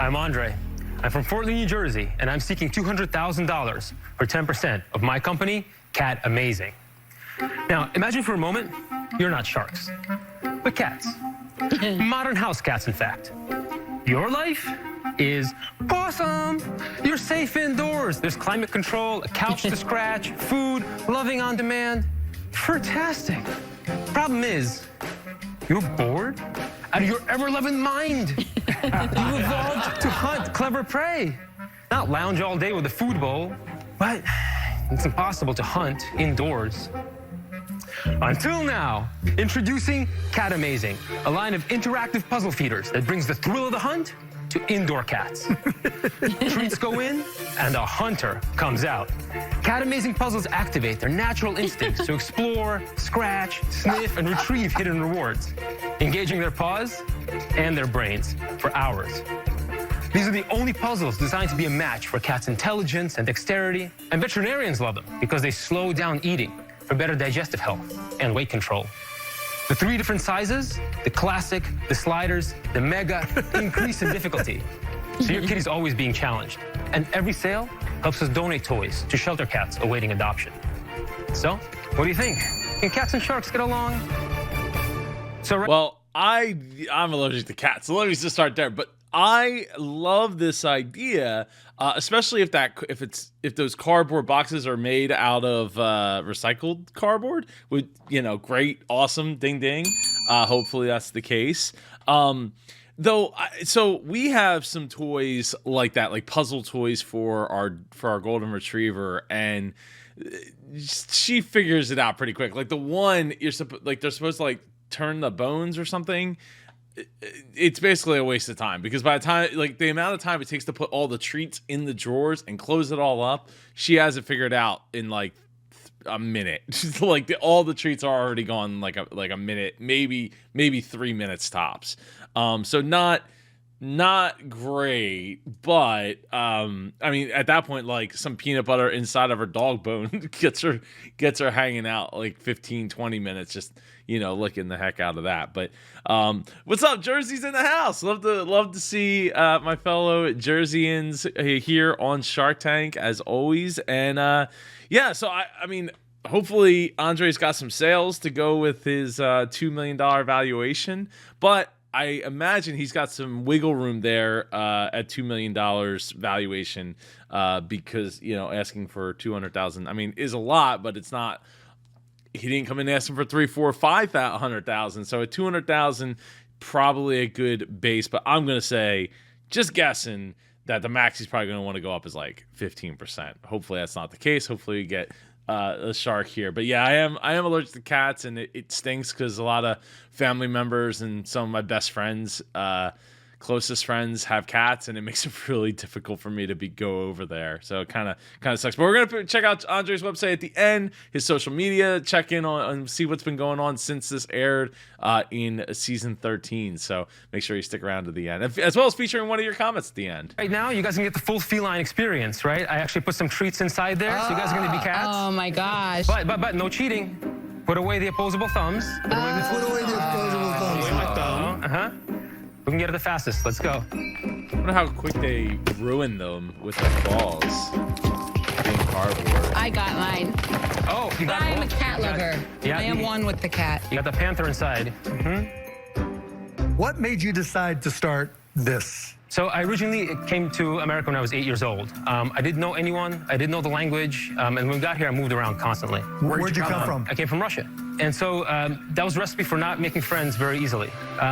I'm Andre. I'm from Fort Lee, New Jersey, and I'm seeking $200,000 for 10% of my company, Cat Amazing. Now, imagine for a moment, you're not sharks, but cats. Modern house cats, in fact. Your life is awesome. You're safe indoors. There's climate control, a couch to scratch, food, loving on demand. Fantastic. Problem is, you're bored out of your ever-loving mind. You evolved to hunt clever prey, not lounge all day with a food bowl. But it's impossible to hunt indoors. Until now, introducing Cat Amazing, a line of interactive puzzle feeders that brings the thrill of the hunt to indoor cats. Treats go in, and a hunter comes out. Cat Amazing puzzles activate their natural instincts to explore, scratch, sniff, and retrieve hidden rewards, engaging their paws and their brains for hours. These are the only puzzles designed to be a match for cats' intelligence and dexterity, and veterinarians love them because they slow down eating for better digestive health and weight control. The 3 different sizes, the classic, the sliders, the mega, increase in difficulty. So your kitty's always being challenged. And every sale helps us donate toys to shelter cats awaiting adoption. So, what do you think? Can cats and sharks get along? Well, I'm allergic to cats, so let me just start there. But I love this idea, especially if those cardboard boxes are made out of recycled cardboard. With great, awesome, ding ding. Hopefully that's the case. So we have some toys like that, like puzzle toys for our golden retriever, and she figures it out pretty quick. Like the one they're supposed to turn the bones or something. It's basically a waste of time, because by the time, the amount of time it takes to put all the treats in the drawers and close it all up, she has it figured out in a minute. All the treats are already gone like a minute, maybe 3 minutes tops. So not great, but I mean, at that point, some peanut butter inside of her dog bone gets her hanging out 15-20 minutes, just licking the heck out of that. But what's up, Jersey's in the house? Love to see my fellow Jerseyans here on Shark Tank as always. And yeah, so I mean, hopefully Andre's got some sales to go with his $2 million valuation, but I imagine he's got some wiggle room there at $2 million valuation, because asking for $200,000, I mean, is a lot, but it's not. He didn't come in asking for $300,000, $400,000, $500,000. So at $200,000, probably a good base. But I'm gonna say, just guessing, that the max he's probably gonna want to go up is 15%. Hopefully that's not the case. Hopefully we get a shark here. But yeah, I am allergic to cats, and it stinks because a lot of family members and some of my best friends, closest friends, have cats, and it makes it really difficult for me to go over there. So it kind of sucks. But we're gonna check out Andre's website at the end, his social media, check in on see what's been going on since this aired in season 13. So make sure you stick around to the end, as well as featuring one of your comments at the end. Right now, you guys can get the full feline experience, right? I actually put some treats inside there, so you guys are gonna be cats. Oh my gosh. But no cheating. Put away the opposable thumbs. Put away the opposable thumbs. My thumb. We can get it the fastest. Let's go. I wonder how quick they ruin them with the balls. Being cardboard. I got mine. Oh, you got I'm a cat lover. Yeah, I am one with the cat. You got the panther inside. What made you decide to start this? So I originally came to America when I was 8 years old. I didn't know anyone. I didn't know the language. And when we got here, I moved around constantly. Where'd you come from? I came from Russia. And so that was a recipe for not making friends very easily.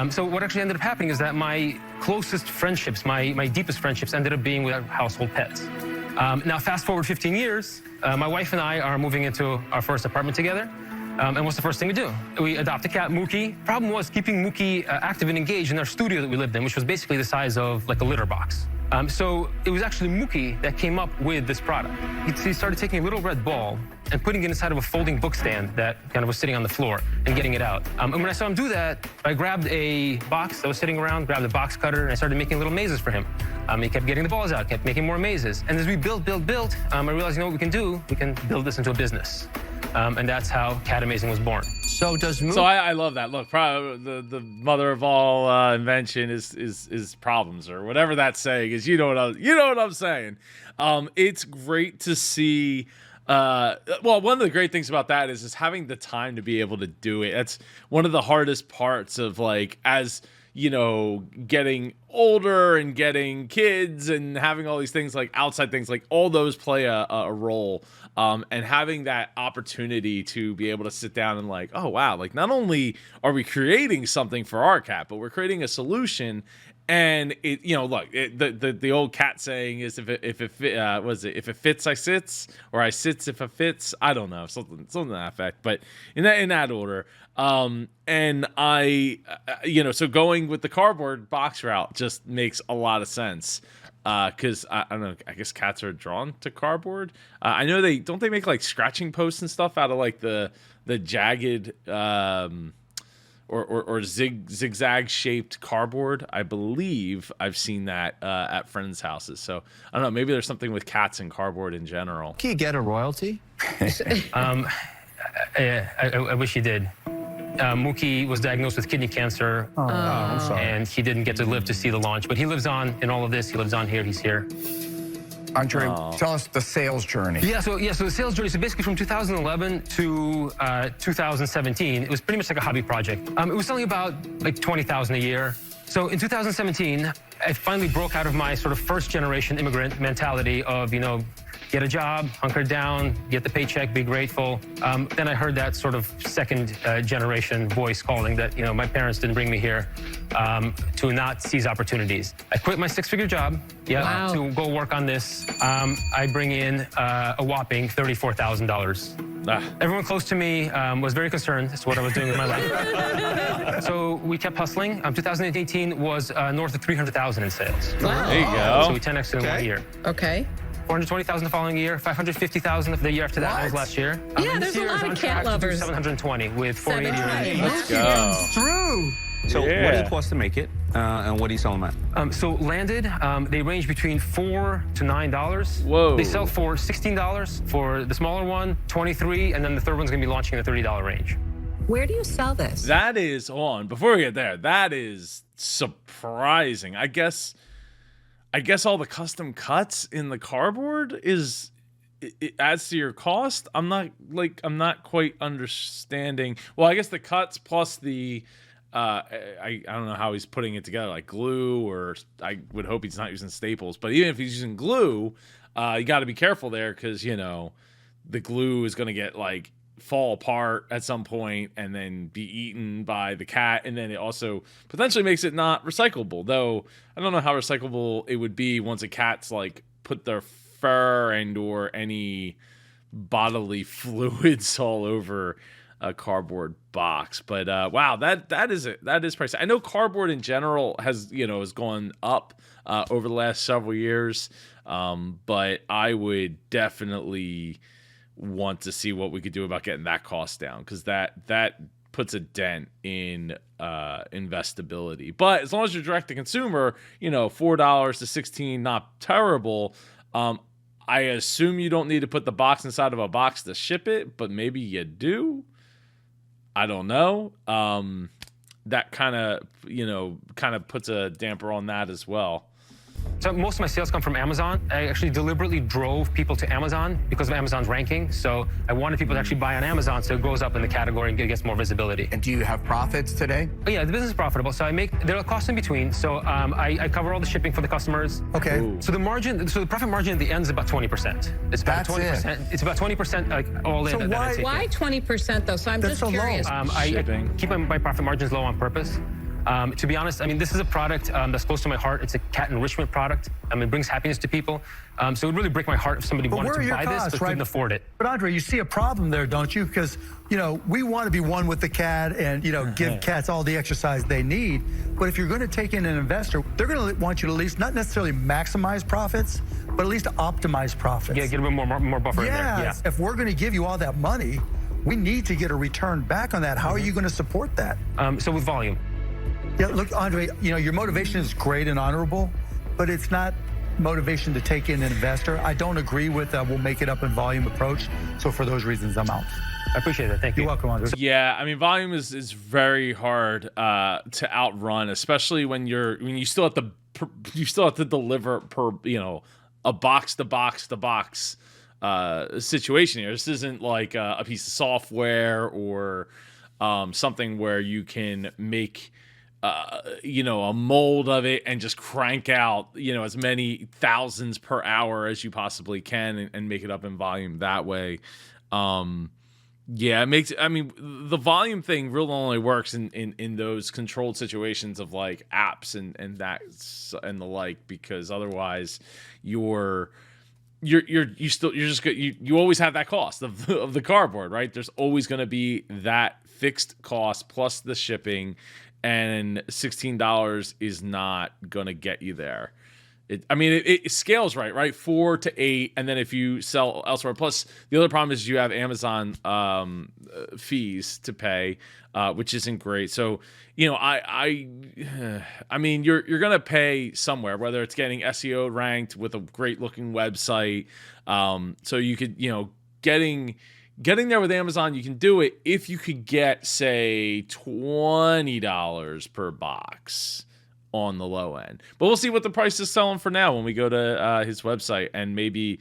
So what actually ended up happening is that my closest friendships, my deepest friendships, ended up being with household pets. Now, fast forward 15 years, my wife and I are moving into our first apartment together. And what's the first thing we do? We adopt a cat, Mookie. Problem was keeping Mookie active and engaged in our studio that we lived in, which was basically the size of a litter box. So it was actually Mookie that came up with this product. He started taking a little red ball and putting it inside of a folding book stand that kind of was sitting on the floor and getting it out. And when I saw him do that, I grabbed a box that was sitting around, grabbed a box cutter, and I started making little mazes for him. He kept getting the balls out, kept making more mazes. And as we built, I realized, what we can do? We can build this into a business. and that's how Cat Amazing was born. So does Mookie? So I love that. Look, the mother of all invention is problems, or whatever that saying is. You know what I'm saying. It's great to see. Well, one of the great things about that is just having the time to be able to do it. That's one of the hardest parts of, like, as getting older and getting kids and having all these things, like outside things, like all those play a role. And having that opportunity to be able to sit down and, like, oh wow, like not only are we creating something for our cat, but we're creating a solution. And it, look, the old cat saying is if it fits, I sits, or I sits if it fits. I don't know, something to that effect. But in that order, and I, so going with the cardboard box route just makes a lot of sense. Because I don't know, I guess cats are drawn to cardboard. I know they make like scratching posts and stuff out of like the jagged or zigzag shaped cardboard. I believe I've seen that at friends' houses. So I don't know, maybe there's something with cats and cardboard in general. Can you get a royalty? I wish he did. Mookie was diagnosed with kidney cancer, I'm sorry. and he didn't get to live to see the launch. But he lives on in all of this. He lives on here. He's here. Andre, tell us the sales journey. So the sales journey. So basically, from 2011 to 2017, it was pretty much like a hobby project. It was selling about like $20,000 a year. So in 2017, I finally broke out of my sort of first-generation immigrant mentality of, get a job, hunker down, get the paycheck, be grateful. Then I heard that sort of second generation voice calling that, my parents didn't bring me here to not seize opportunities. I quit my six-figure job to go work on this. I bring in a whopping $34,000. Everyone close to me was very concerned as to what I was doing with my life. So we kept hustling. 2018 was north of 300,000 in sales. Wow. There you go. So we 10x'd in 1 year. Okay. 420,000 the following year, 550,000 the year after that was last year. Yeah, This there's a year lot is of on cat track to do lovers. 720 with 480 range. Let's go. Through. So what do Yeah. you cost to make it, and what do you sell them at? So landed, they range between $4 to $9. Whoa. They sell for $16 for the smaller one, $23, and then the third one's gonna be launching in the $30 range. Where do you sell this? That is, hold on, before we get there, that is surprising. I guess all the custom cuts in the cardboard it adds to your cost. I'm not quite understanding. Well, I guess the cuts plus the I don't know how he's putting it together, like glue, or I would hope he's not using staples. But even if he's using glue, you got to be careful there, because the glue is going to get like fall apart at some point and then be eaten by the cat, and then it also potentially makes it not recyclable, though I don't know how recyclable it would be once a cat's like put their fur and or any bodily fluids all over a cardboard box. But wow, that is pricey. I know cardboard in general has gone up over the last several years, but I would definitely want to see what we could do about getting that cost down, because that puts a dent in investability. But as long as you're direct to consumer, $4 to $16, not terrible. I assume you don't need to put the box inside of a box to ship it, but maybe you do. I don't know. That kind of puts a damper on that as well. So most of my sales come from Amazon. I actually deliberately drove people to Amazon because of Amazon's ranking. So I wanted people to actually buy on Amazon, so it goes up in the category and gets more visibility. And do you have profits today? But yeah, the business is profitable. So there are costs in between. So I cover all the shipping for the customers. Okay. Ooh. So the profit margin at the end is about 20%. It's about That's 20%. It's about 20% like all in. So that I take Why in. 20% though? So I'm That's just so low. curious. I Shipping. keep my profit margins low on purpose. To be honest, this is a product that's close to my heart. It's a cat enrichment product. It brings happiness to people. So it would really break my heart if somebody But wanted where are to your buy costs, this but right? couldn't afford it. But Andre, you see a problem there, don't you? Because, we want to be one with the cat and, give cats all the exercise they need. But if you're going to take in an investor, they're going to want you to at least not necessarily maximize profits, but at least optimize profits. Yeah, get a bit more buffer in there. Yeah. If we're going to give you all that money, we need to get a return back on that. How are you going to support that? So with volume. Yeah, look, Andre, your motivation is great and honorable, but it's not motivation to take in an investor. I don't agree with we'll make it up in volume approach. So for those reasons, I'm out. I appreciate that. Thank you. You're welcome, Andre. Yeah, I mean, volume is very hard to outrun, especially when you still have to deliver per a box to box to box situation here. This isn't like a piece of software or something where you can make a mold of it and just crank out as many thousands per hour as you possibly can and make it up in volume that way. Yeah, the volume thing really only works in those controlled situations of like apps and the like, because otherwise you always have that cost of the cardboard, right? There's always going to be that fixed cost plus the shipping, and $16 is not going to get you there. It scales right? 4 to 8, and then if you sell elsewhere. Plus, the other problem is you have Amazon fees to pay, which isn't great. So, you're gonna pay somewhere, whether it's getting SEO ranked with a great looking website. So you could, getting there with Amazon, you can do it if you could get, say, $20 per box on the low end. But we'll see what the price is selling for now when we go to his website and maybe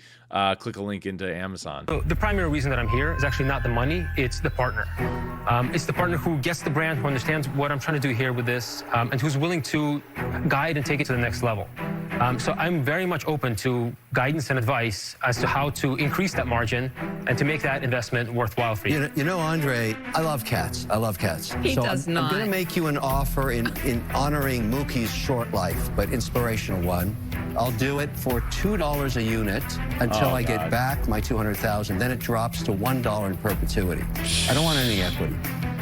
click a link into Amazon. So the primary reason that I'm here is actually not the money, it's the partner. It's the partner who gets the brand, who understands what I'm trying to do here with this, and who's willing to guide and take it to the next level. So I'm very much open to guidance and advice as to how to increase that margin and to make that investment worthwhile for you. You know, Andre, I love cats. He does not. I'm going to make you an offer in honoring Mookie's short life, but inspirational one. I'll do it for $2 a unit until I get back my $200,000. Then it drops to $1 in perpetuity. I don't want any equity.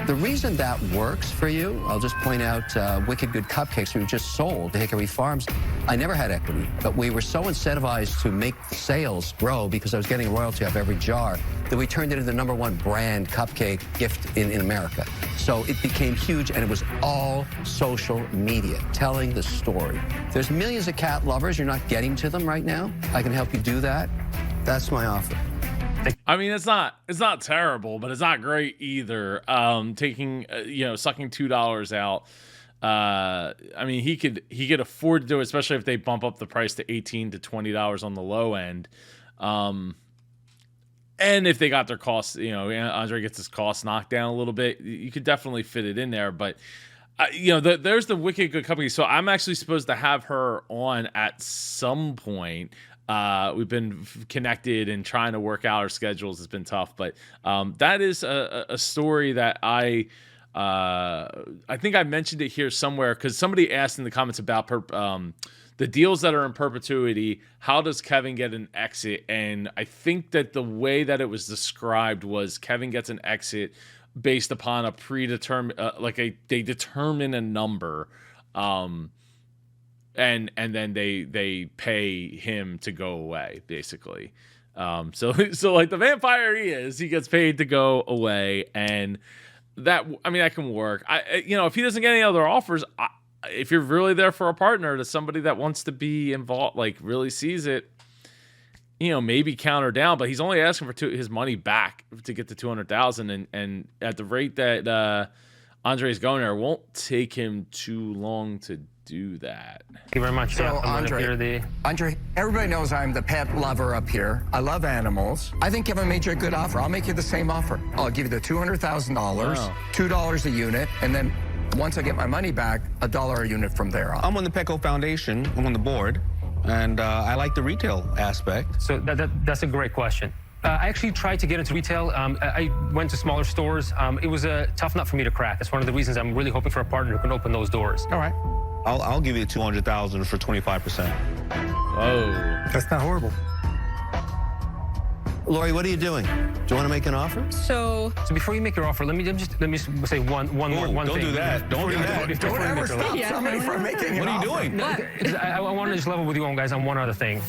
The reason that works for you, I'll just point out Wicked Good Cupcakes we just sold to Hickory Farms. I never had equity, but we were so incentivized to make sales grow because I was getting royalty off every jar that we turned it into the #1 brand cupcake gift in America. So it became huge, and it was all social media, telling the story. There's millions of cat lovers. You're not getting to them right now. I can help you do that. That's my offer. It's not terrible, but it's not great either. Sucking $2 out. He could afford to do it, especially if they bump up the price to $18 to $20 on the low end. And if they got their costs, Andre gets his costs knocked down a little bit, you could definitely fit it in there. But there's the Wicked Good Company. So I'm actually supposed to have her on at some point. We've been connected and trying to work out our schedules. It's been tough, but that is a story that I think I mentioned it here somewhere, because somebody asked in the comments about the deals that are in perpetuity. How does Kevin get an exit? And I think that the way that it was described was Kevin gets an exit based upon a predetermined, they determine a number. And then they pay him to go away, basically. So like the vampire he gets paid to go away, and that can work. If he doesn't get any other offers, if you're really there for a partner, to somebody that wants to be involved, like really sees it, maybe counter down. But he's only asking for his money back to get to $200,000, and at the rate that Andre's going there, it won't take him too long to do that. Thank you very much. So Andre, everybody knows I'm the pet lover up here. I love animals. I think Kevin made you a good offer. I'll make you the same offer. I'll give you the $200,000, $2 a unit, and then once I get my money back, $1 a unit from there on. I'm on the Petco Foundation. I'm on the board, and I like the retail aspect. So that's a great question. I actually tried to get into retail. I went to smaller stores. It was a tough nut for me to crack. That's one of the reasons I'm really hoping for a partner who can open those doors. All right. I'll give you $200,000 for 25%. Oh, That's not horrible. Lori, what are you doing? Do you want to make an offer? So before you make your offer, let me just say one thing. Don't do that. Don't do that. Don't ever stop somebody from making an offer. What are you doing? I want to just level with you guys on one other thing.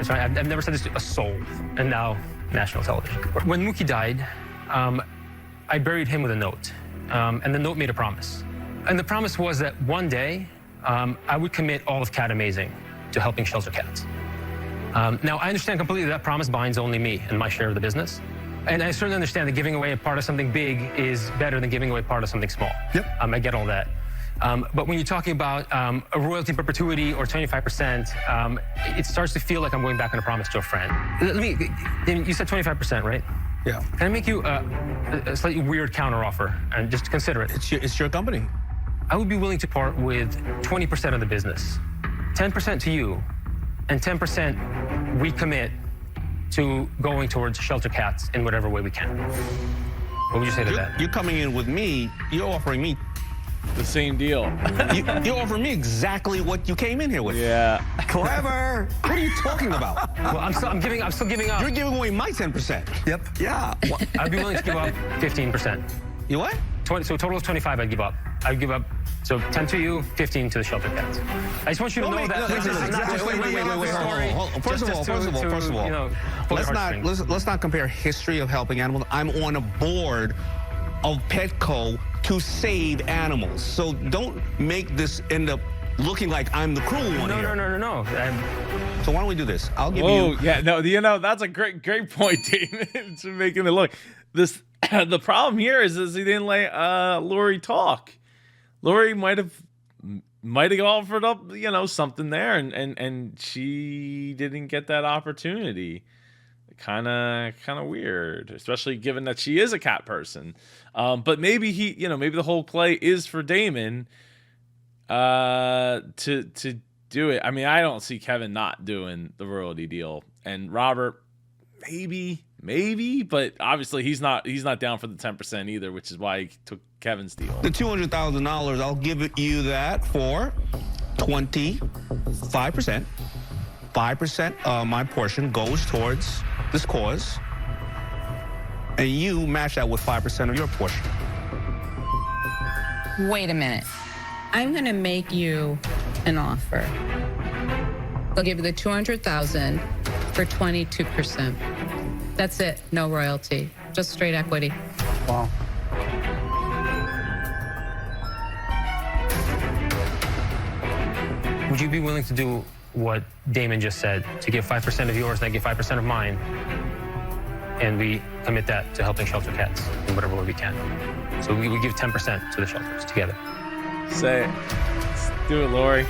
I've never said this to a soul, and now national television. When Mookie died, I buried him with a note, and the note made a promise. And the promise was that one day, I would commit all of Cat Amazing to helping shelter cats. Now, I understand completely that promise binds only me and my share of the business. And I certainly understand that giving away a part of something big is better than giving away part of something small. Yep. I get all that. But when you're talking about a royalty in perpetuity or 25%, it starts to feel like I'm going back on a promise to a friend. You said 25%, right? Yeah. Can I make you a slightly weird counteroffer and just consider it? It's your company. I would be willing to part with 20% of the business, 10% to you, and 10% we commit to going towards shelter cats in whatever way we can. What would you say to that? You're coming in with me. You're offering me. The same deal. You're offering me exactly what you came in here with. Yeah. Clever. What are you talking about? Well, I'm still giving up. You're giving away my 10%. Yep. Yeah. I'd be willing to give up 15%. You what? So total is 25. I'd give up. I'd give up. So 10 to you, 15 to the shelter cats. I just want you to know that this is not just wait, hold on. First of all, you know, pull your heartstrings. let's not compare history of helping animals. I'm on a board of Petco to save animals. So don't make this end up looking like I'm the cruel one here. No. So why don't we do this? I'll give Oh, yeah, no, that's a great point, Damon. To making it look. The problem here is he didn't let Lori talk. Lori might have offered up, something there, and she didn't get that opportunity. Kind of weird, especially given that she is a cat person. But maybe maybe the whole play is for Damon to do it. I mean, I don't see Kevin not doing the royalty deal, and Robert maybe, but obviously he's not down for the 10% either, which is why he took Kevin's deal. The $200,000, I'll give you that for 25%. 5% my portion goes towards this cause, and you match that with 5% of your portion. Wait a minute. I'm going to make you an offer. I'll give you the $200,000 for 22%. That's it. No royalty. Just straight equity. Wow. Would you be willing to do what Damon just said, to give 5% of yours and I give 5% of mine, and we commit that to helping shelter cats in whatever way we can? So we give 10% to the shelters together. Say it. Let's do it, Lori.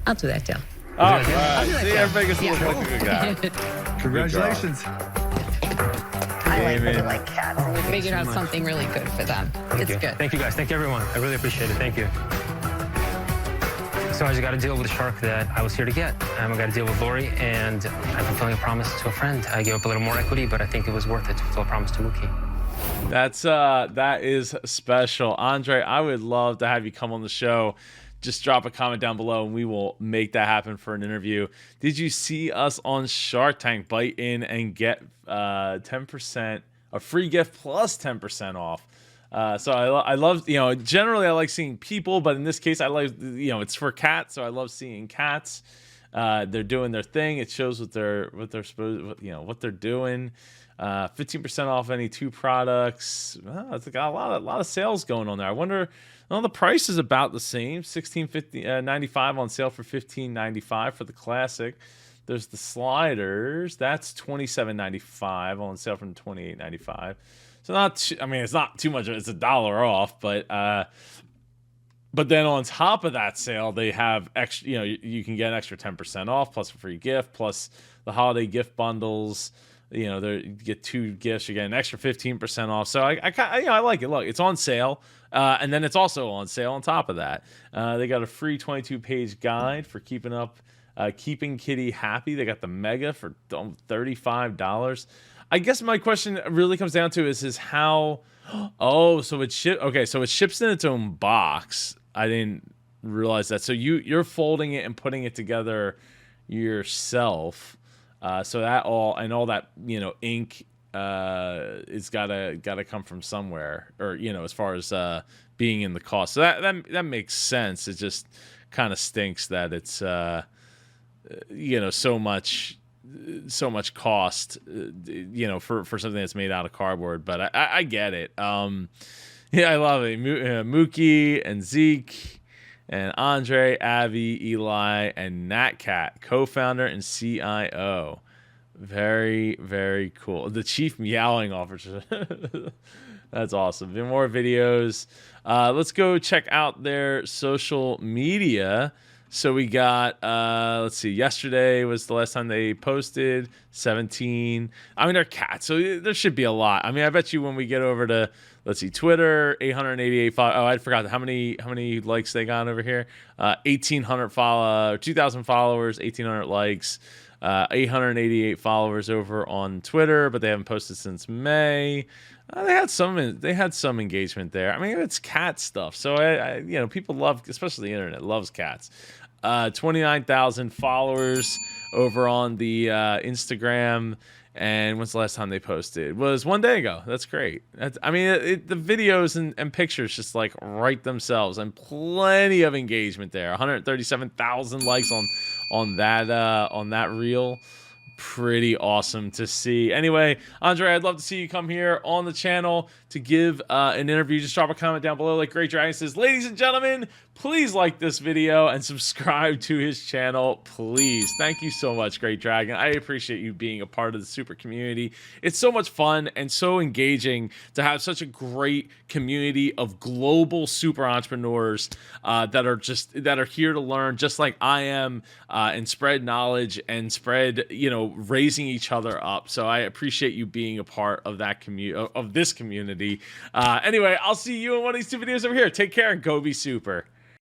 I'll do that deal. All do right. that See, deal. everybody gets to look like a good guy. Congratulations. I Damon. like cats. And we figured out something really good for them. Thank It's you. good. Thank you, guys. Thank you, everyone. I really appreciate it. Thank you. So I just got to deal with the shark that I was here to get. I got to deal with Lori, and I'm fulfilling a promise to a friend. I gave up a little more equity, but I think it was worth it to fulfill a promise to Mookie. That is special. Andre, I would love to have you come on the show. Just drop a comment down below and we will make that happen for an interview. Did you see us on Shark Tank bite in and get 10%, a free gift plus 10% off? So I love, generally I like seeing people, but in this case I like, it's for cats. So I love seeing cats. They're doing their thing. It shows what they're supposed, what they're doing. 15% off any 2 products. It's got a lot of sales going on there. I wonder. Well, the price is about the same. $16.95 on sale for $15.95 for the classic. There's the sliders. That's $27.95 on sale from $28.95. So it's not too much. It's $1 off, but then on top of that sale, they have extra. You can get an extra 10% off plus a free gift plus the holiday gift bundles. You get 2 gifts, you get an extra 15% off. So I like it. Look, it's on sale, and then it's also on sale on top of that. They got a free 22-page guide for keeping Kitty happy. They got the mega for $35. I guess my question really comes down to is how. Oh, so it ships in its own box. I didn't realize that. So you're folding it and putting it together yourself. So that all that ink is gotta come from somewhere, or as far as being in the cost. So that makes sense. It just kind of stinks that it's so much cost for something that's made out of cardboard. But I get it. I love it. Mookie and Zeke And Andre, Avi, Eli, and Nat Cat, co-founder and CIO. Very, very cool. The chief meowing officer. That's awesome. More videos. Let's go check out their social media. So we got, let's see, yesterday was the last time they posted, 17. I mean, they're cats, so there should be a lot. I mean, I bet you when we get over to, let's see, Twitter, 888 followers. Oh, I forgot how many likes they got over here. 2,000 followers, 1,800 likes. 888 followers over on Twitter, but they haven't posted since May. They had some engagement there. I mean, it's cat stuff, so I people love, especially the internet loves cats. 29,000 followers over on the Instagram. And when's the last time they posted? It was 1 day ago. That's great. The videos and pictures just like write themselves, and plenty of engagement there. 137,000 likes on that reel. Pretty awesome to see. Anyway, Andre, I'd love to see you come here on the channel to give an interview. Just drop a comment down below. Like Great Dragon says, ladies and gentlemen, please like this video and subscribe to his channel, please. Thank you so much, Great Dragon. I appreciate you being a part of the super community. It's so much fun and so engaging to have such a great community of global super entrepreneurs that are here to learn, just like I am, and spread knowledge and spread, raising each other up. So I appreciate you being a part of that of this community. Anyway, I'll see you in one of these two videos over here. Take care and go be super.